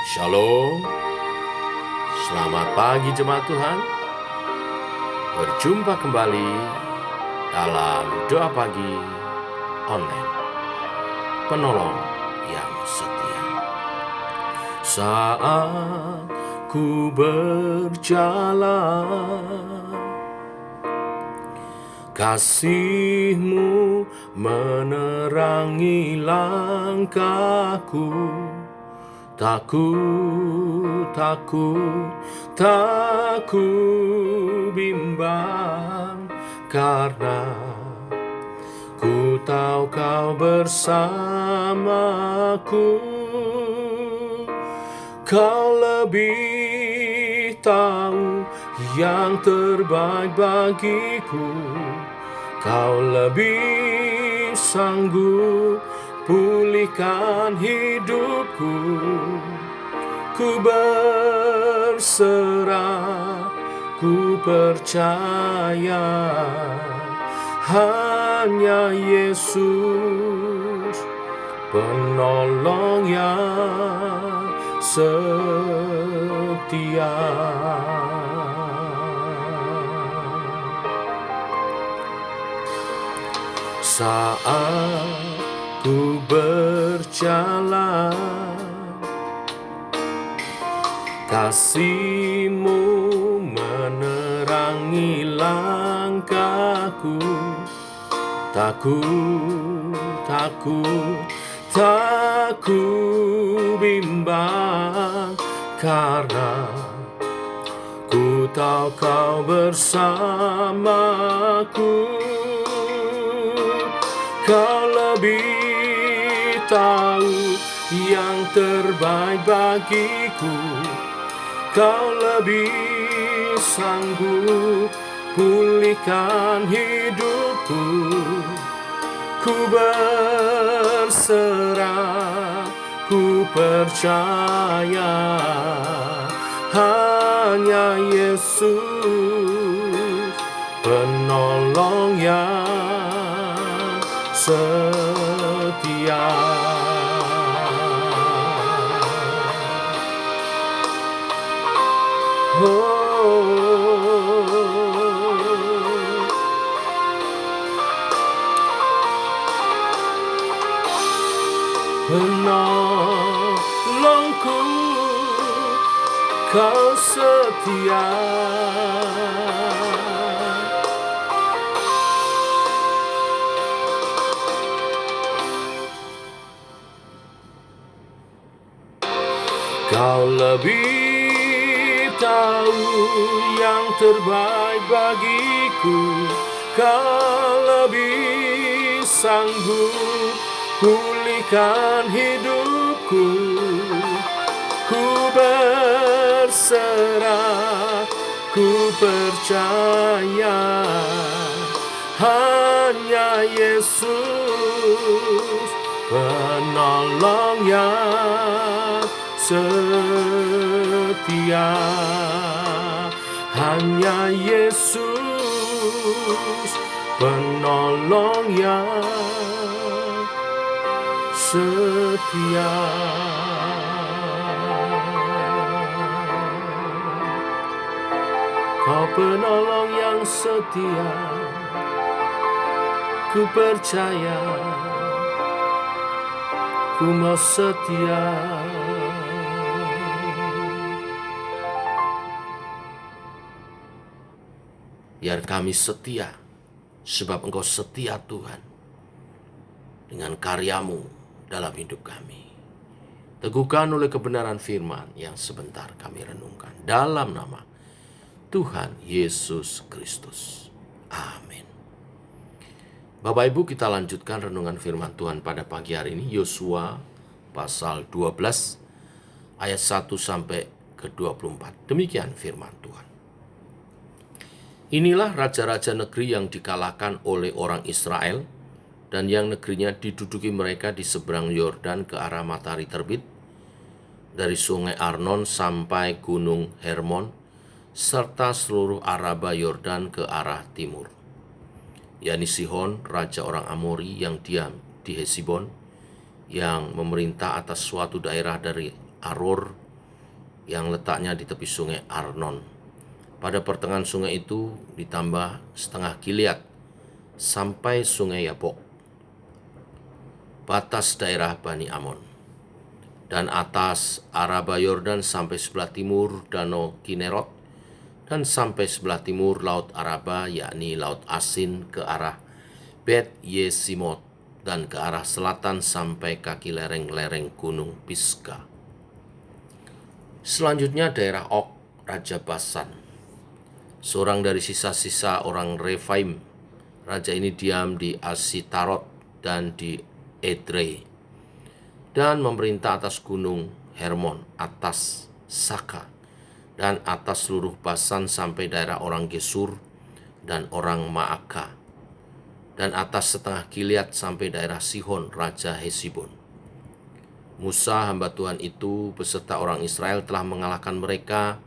Shalom, selamat pagi jemaat Tuhan. Berjumpa kembali dalam doa pagi online. Penolong yang setia. Saat ku berjalan, kasih-Mu menerangi langkahku. Takut, tak ku bimbang, karena ku tahu Kau bersamaku. Kau lebih tahu yang terbaik bagiku. Kau lebih sanggup pulihkan hidupku. Ku berserah, ku percaya, hanya Yesus penolong yang setia. Saat ku berjalan, kasih-Mu menerangi langkahku. Tak ku bimbang, karena ku tahu Kau bersamaku. Kau lebih tahu yang terbaik bagiku. Kau lebih sanggup pulihkan hidupku. Ku berserah, ku percaya, hanya Yesus penolong yang setia. Penolongku, Kau setia. Kau lebih tahu yang terbaik bagiku. Kau lebih sanggup pulihkan hidupku. Ku berserah, ku percaya, hanya Yesus penolong yang setia. Hanya Yesus penolong yang setia. Kau penolong yang setia, ku percaya, ku mau setia. Biar kami setia, sebab Engkau setia Tuhan, dengan karya-Mu dalam hidup kami. Teguhkan oleh kebenaran firman yang sebentar kami renungkan. Dalam nama Tuhan Yesus Kristus. Amin. Bapak Ibu, kita lanjutkan renungan firman Tuhan pada pagi hari ini. Yosua pasal 12 ayat 1 sampai ke 24. Demikian firman Tuhan. Inilah raja-raja negeri yang dikalahkan oleh orang Israel, dan yang negerinya diduduki mereka di seberang Yordan ke arah matahari terbit, dari sungai Arnon sampai gunung Hermon, serta seluruh Araba Yordan ke arah timur. yakni Sihon, raja orang Amori yang diam di Hesibon, yang memerintah atas suatu daerah dari Aror yang letaknya di tepi sungai Arnon. Pada pertengahan sungai itu ditambah setengah Gilead sampai sungai Yabok, batas daerah Bani Amon, dan atas Araba Yordan sampai sebelah timur Danau Kinerot, dan sampai sebelah timur Laut Araba, yakni Laut Asin ke arah Bet Yesimot, dan ke arah selatan sampai kaki lereng-lereng Gunung Pisga. Selanjutnya daerah Og, Raja Basan, seorang dari sisa-sisa orang Refaim. Raja ini diam di Asitarot dan di Edrei, dan memerintah atas gunung Hermon, atas Saka, dan atas seluruh Basan sampai daerah orang Gesur dan orang Maaka, dan atas setengah Gilead sampai daerah Sihon, Raja Hesibon. Musa hamba Tuhan itu beserta orang Israel telah mengalahkan mereka,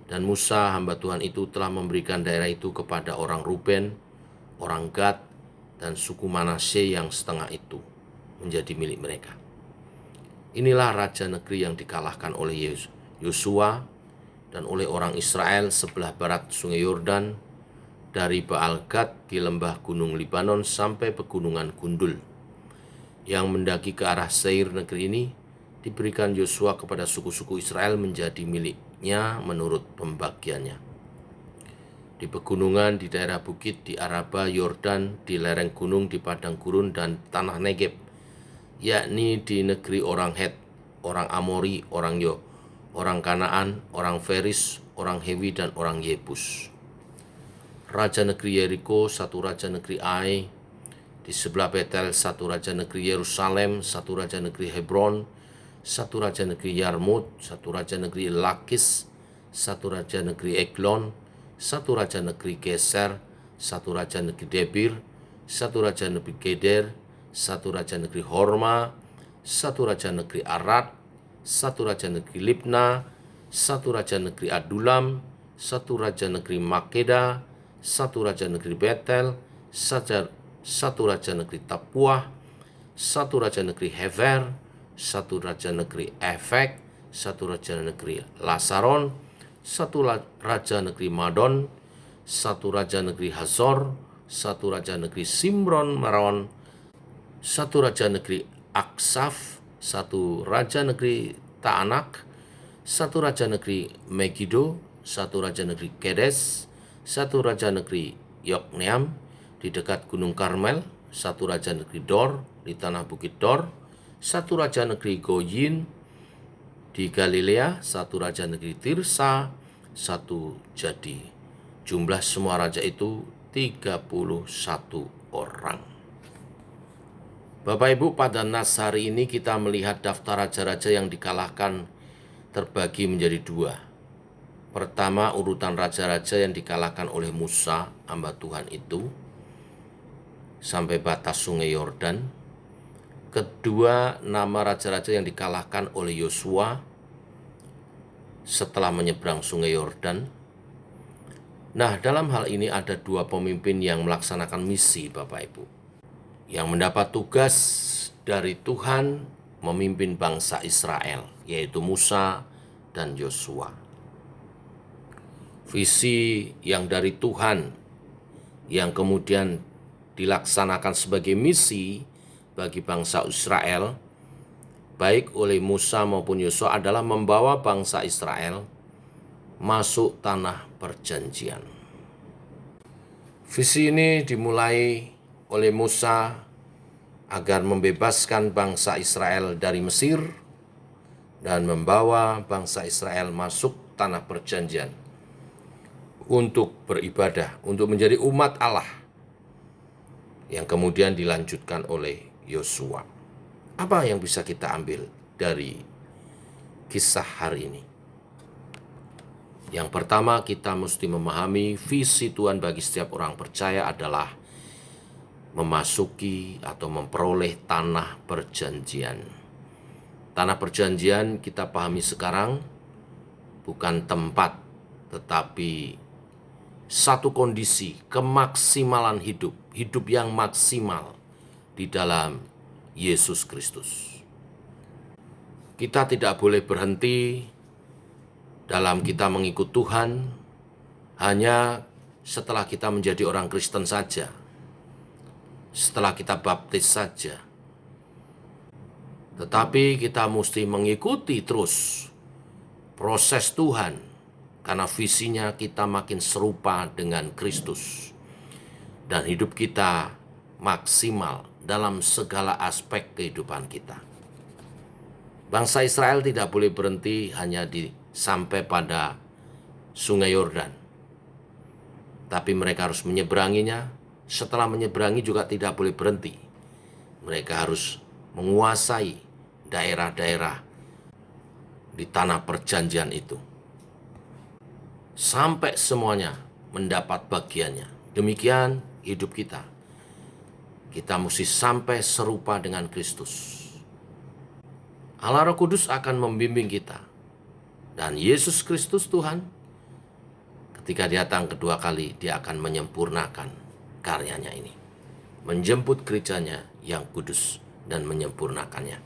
dan Musa hamba Tuhan itu telah memberikan daerah itu kepada orang Ruben, orang Gad, dan suku Manasye yang setengah itu menjadi milik mereka. Inilah raja negeri yang dikalahkan oleh Yosua dan oleh orang Israel sebelah barat sungai Yordan, dari Baal Gad di lembah gunung Libanon sampai pegunungan Gundul. Yang mendaki ke arah Seir. Negeri ini diberikan Yosua kepada suku-suku Israel menjadi miliknya menurut pembagiannya. Di pegunungan, di daerah bukit, di Araba, Yordan, di lereng gunung, di padang gurun, dan tanah Negeb, yakni di negeri orang Het, orang Amori, orang orang Kanaan, orang Feris, orang Hewi, dan orang Yebus. Raja negeri Yeriko, satu raja negeri Ai, di sebelah Betel, satu raja negeri Yerusalem, satu raja negeri Hebron, satu raja negeri Yarmut, satu raja negeri Lakis, satu raja negeri Eglon, satu raja negeri Geser, satu raja negeri Debir, satu raja negeri Geder, satu raja negeri Horma, satu raja negeri Arad, satu raja negeri Libna, satu raja negeri Adulam, satu raja negeri Makeda, satu raja negeri Betel, satu raja negeri Tapuah, satu raja negeri Hever, satu raja negeri Efek, satu raja negeri Lasaron, satu raja negeri Madon, satu raja negeri Hazor, satu raja negeri Simron Meron, satu raja negeri Aksaf, satu raja negeri Taanak, satu raja negeri Megiddo, satu raja negeri Kedes, satu raja negeri Yokneam di dekat Gunung Karmel, satu raja negeri Dor di tanah Bukit Dor, satu raja negeri Goyin di Galilea, satu raja negeri Tirsa, satu jadi. Jumlah semua raja itu 31 orang. Bapak Ibu, pada nas hari ini kita melihat daftar raja-raja yang dikalahkan terbagi menjadi dua. Pertama, urutan raja-raja yang dikalahkan oleh Musa, hamba Tuhan itu, sampai batas sungai Yordan. Kedua, nama raja-raja yang dikalahkan oleh Yosua setelah menyeberang sungai Yordan. Nah, dalam hal ini ada dua pemimpin yang melaksanakan misi, Bapak Ibu, yang mendapat tugas dari Tuhan memimpin bangsa Israel, yaitu Musa dan Yosua. Visi yang dari Tuhan yang kemudian dilaksanakan sebagai misi bagi bangsa Israel, baik oleh Musa maupun Yosua, adalah membawa bangsa Israel masuk tanah perjanjian. Visi ini dimulai oleh Musa agar membebaskan bangsa Israel dari Mesir dan membawa bangsa Israel masuk tanah perjanjian untuk beribadah, untuk menjadi umat Allah, yang kemudian dilanjutkan oleh Yosua. Apa yang bisa kita ambil dari kisah hari ini? Yang pertama, kita mesti memahami visi Tuhan bagi setiap orang percaya adalah memasuki atau memperoleh tanah perjanjian. Tanah perjanjian kita pahami sekarang bukan tempat, tetapi satu kondisi kemaksimalan hidup, hidup yang maksimal di dalam Yesus Kristus. Kita tidak boleh berhenti dalam kita mengikut Tuhan hanya setelah kita menjadi orang Kristen saja, setelah kita baptis saja. Tetapi kita mesti mengikuti terus proses Tuhan, karena visinya kita makin serupa dengan Kristus. Dan hidup kita maksimal dalam segala aspek kehidupan kita. Bangsa Israel tidak boleh berhenti hanya sampai pada Sungai Yordan. Tapi mereka harus menyeberanginya. Setelah menyeberangi juga tidak boleh berhenti. Mereka harus menguasai daerah-daerah di tanah perjanjian itu. Sampai semuanya mendapat bagiannya. Demikian hidup kita. Kita mesti sampai serupa dengan Kristus. Allah Roh Kudus akan membimbing kita. Dan Yesus Kristus Tuhan, ketika datang kedua kali, dia akan menyempurnakan karyanya ini. Menjemput gerejanya yang kudus dan menyempurnakannya.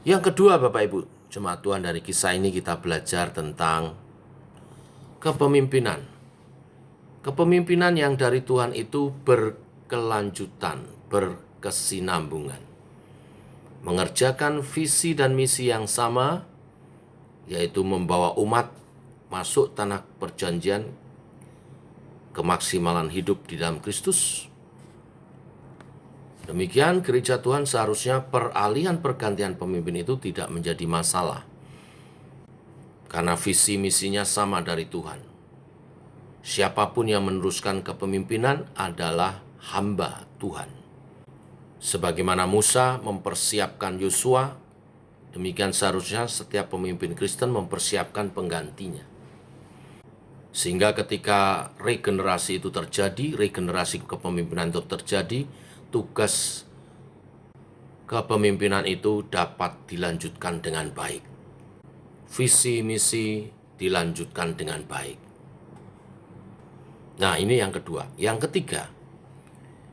Yang kedua, Bapak Ibu Jemaat Tuhan, dari kisah ini kita belajar tentang kepemimpinan. Kepemimpinan yang dari Tuhan itu berkelanjutan, berkesinambungan. Mengerjakan visi dan misi yang sama, yaitu membawa umat masuk tanah perjanjian, kemaksimalan hidup di dalam Kristus. Demikian gereja Tuhan seharusnya peralihan pergantian pemimpin itu tidak menjadi masalah. Karena visi misinya sama dari Tuhan. Siapapun yang meneruskan kepemimpinan adalah hamba Tuhan. Sebagaimana Musa mempersiapkan Yosua, demikian seharusnya setiap pemimpin Kristen mempersiapkan penggantinya. Sehingga ketika regenerasi itu terjadi, regenerasi kepemimpinan itu terjadi, tugas kepemimpinan itu dapat dilanjutkan dengan baik. Visi misi dilanjutkan dengan baik. Nah, ini yang kedua. Yang ketiga,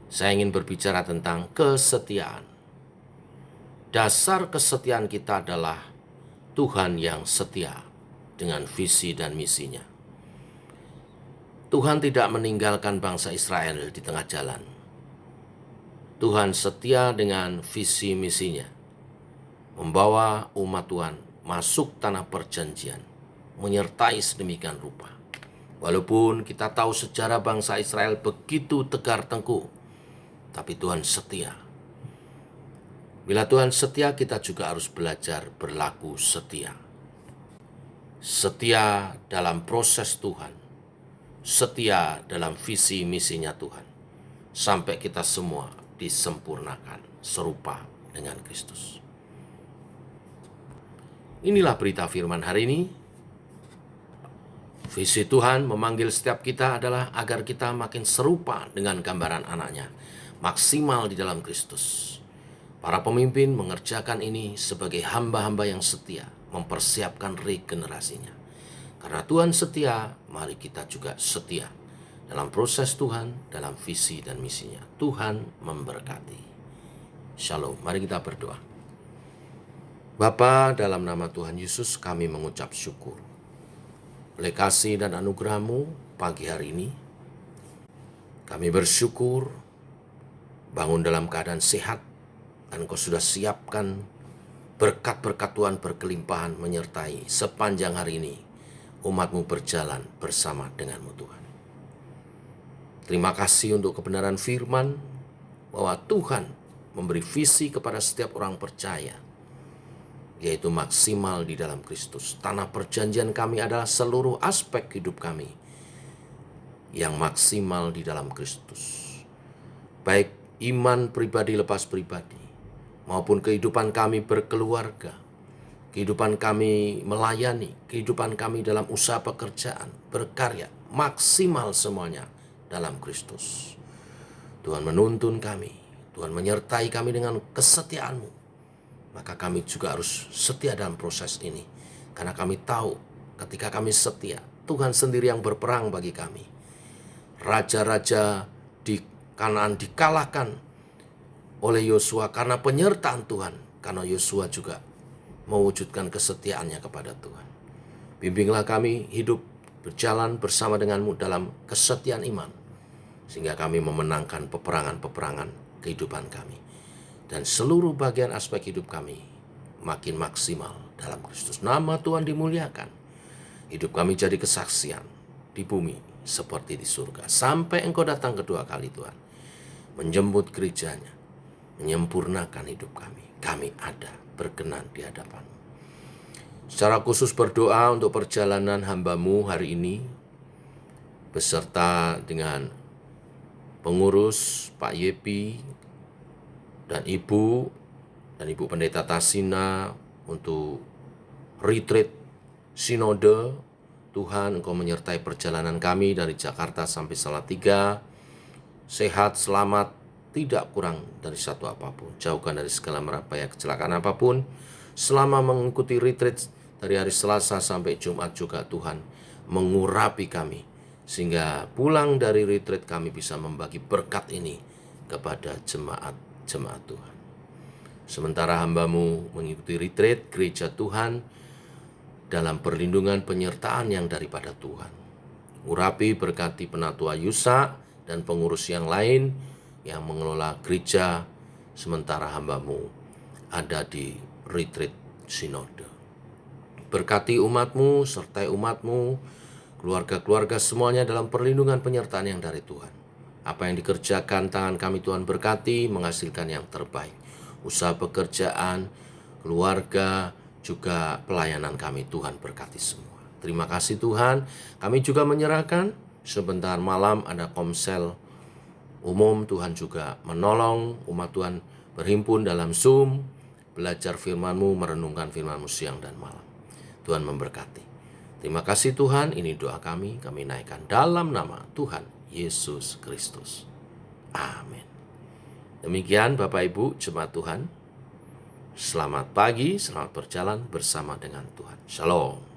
saya ingin berbicara tentang kesetiaan. Dasar kesetiaan kita adalah Tuhan yang setia dengan visi dan misinya. Tuhan tidak meninggalkan bangsa Israel di tengah jalan. Tuhan setia dengan visi misinya, membawa umat Tuhan masuk tanah perjanjian, menyertai sedemikian rupa. Walaupun kita tahu sejarah bangsa Israel begitu tegar tengkuk, tapi Tuhan setia. Bila Tuhan setia, kita juga harus belajar berlaku setia. Setia dalam proses Tuhan, setia dalam visi misinya Tuhan, sampai kita semua disempurnakan serupa dengan Kristus. Inilah berita firman hari ini. Visi Tuhan memanggil setiap kita adalah agar kita makin serupa dengan gambaran anaknya, maksimal di dalam Kristus. Para pemimpin mengerjakan ini sebagai hamba-hamba yang setia, mempersiapkan regenerasinya. Karena Tuhan setia, mari kita juga setia dalam proses Tuhan, dalam visi dan misinya. Tuhan memberkati. Shalom, mari kita berdoa. Bapa, dalam nama Tuhan Yesus kami mengucap syukur. Oleh kasih dan anugerah-Mu pagi hari ini, kami bersyukur bangun dalam keadaan sehat, dan Engkau sudah siapkan berkat-berkat Tuhan berkelimpahan menyertai sepanjang hari ini umat-Mu berjalan bersama dengan-Mu Tuhan. Terima kasih untuk kebenaran firman bahwa Tuhan memberi visi kepada setiap orang percaya, yaitu maksimal di dalam Kristus. Tanah perjanjian kami adalah seluruh aspek hidup kami yang maksimal di dalam Kristus. Baik iman pribadi lepas pribadi, maupun kehidupan kami berkeluarga, kehidupan kami melayani, kehidupan kami dalam usaha pekerjaan, berkarya, maksimal semuanya dalam Kristus. Tuhan menuntun kami, Tuhan menyertai kami dengan kesetiaan-Mu. Maka kami juga harus setia dalam proses ini. Karena kami tahu ketika kami setia, Tuhan sendiri yang berperang bagi kami. Raja-raja di Kanaan dikalahkan oleh Yosua karena penyertaan Tuhan. Karena Yosua juga mewujudkan kesetiaannya kepada Tuhan. Bimbinglah kami hidup berjalan bersama denganmu dalam kesetiaan iman, sehingga kami memenangkan peperangan-peperangan kehidupan kami. Dan seluruh bagian aspek hidup kami makin maksimal dalam Kristus. Nama Tuhan dimuliakan. Hidup kami jadi kesaksian di bumi seperti di surga. Sampai Engkau datang kedua kali Tuhan, menjemput gerejanya, menyempurnakan hidup kami. Kami ada berkenan di hadapan. Secara khusus berdoa untuk perjalanan hamba-Mu hari ini, beserta dengan pengurus Pak Yepi dan Ibu Pendeta Tasina untuk retreat sinode. Tuhan, Engkau menyertai perjalanan kami dari Jakarta sampai Salatiga, sehat, selamat, tidak kurang dari satu apapun. Jauhkan dari segala merabaya kecelakaan apapun. Selama mengikuti retreat dari hari Selasa sampai Jumat juga Tuhan mengurapi kami, sehingga pulang dari retreat kami bisa membagi berkat ini kepada jemaat-jemaat Tuhan. Sementara hamba-Mu mengikuti retreat gereja Tuhan dalam perlindungan penyertaan yang daripada Tuhan. Urapi berkati Penatua Yusa dan pengurus yang lain yang mengelola gereja sementara hamba-Mu ada di retreat sinode. Berkati umat-Mu, sertai umat-Mu, keluarga-keluarga semuanya dalam perlindungan penyertaan yang dari Tuhan. Apa yang dikerjakan tangan kami Tuhan berkati, menghasilkan yang terbaik. Usaha pekerjaan, keluarga, juga pelayanan kami Tuhan berkati semua. Terima kasih Tuhan. Kami juga menyerahkan sebentar malam ada komsel umum, Tuhan juga menolong umat Tuhan berhimpun dalam Zoom, belajar firman-Mu, merenungkan firman-Mu siang dan malam. Tuhan memberkati. Terima kasih Tuhan, ini doa kami naikkan dalam nama Tuhan Yesus Kristus. Amin. Demikian Bapak Ibu jemaat Tuhan. Selamat pagi, selamat berjalan bersama dengan Tuhan. Shalom.